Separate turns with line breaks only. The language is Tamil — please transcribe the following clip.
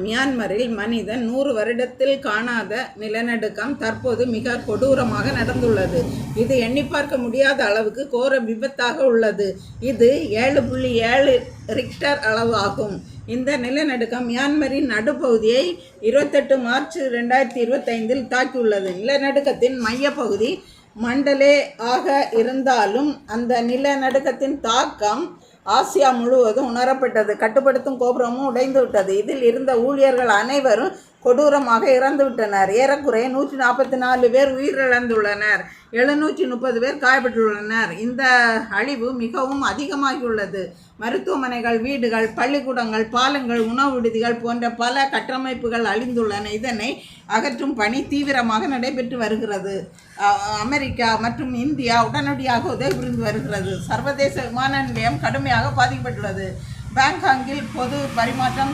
மியான்மரில் மனிதன் 100 வருடத்தில் காணாத நிலநடுக்கம் தற்போது மிக கொடூரமாக நடந்துள்ளது. இது எண்ணி பார்க்க முடியாத அளவுக்கு கோர விபத்தாக உள்ளது. இது 7.7 ரிக்டர் அளவு ஆகும். இந்த நிலநடுக்கம் மியான்மரின் நடுப்பகுதியை 28 மார்ச் 2025 தாக்கியுள்ளது. நிலநடுக்கத்தின் மையப்பகுதி மண்டலே ஆக இருந்தாலும் அந்த நிலநடுக்கத்தின் தாக்கம் ஆசியா முழுவதும் உணரப்பட்டது. கட்டுப்படுத்தும் கோபுரமும் உடைந்து விட்டது. இதில் இருந்த ஊழியர்கள் அனைவரும் கொடூரமாக இறந்துவிட்டனர். ஏறக்குறைய 144 பேர் உயிரிழந்துள்ளனர். 730 பேர் காயப்பட்டுள்ளனர். இந்த அழிவு மிகவும் அதிகமாகியுள்ளது. மருத்துவமனைகள், வீடுகள், பள்ளிக்கூடங்கள், பாலங்கள், உணவு விடுதிகள் போன்ற பல கட்டமைப்புகள் அழிந்துள்ளன. இதனை அகற்றும் பணி தீவிரமாக நடைபெற்று வருகிறது. அமெரிக்கா மற்றும் இந்தியா உடனடியாக உதவி புரிந்து வருகிறது. சர்வதேச விமான நிலையம் கடுமையாக பாதிக்கப்பட்டுள்ளது. பாங்காங்கில் பொது பரிமாற்றம்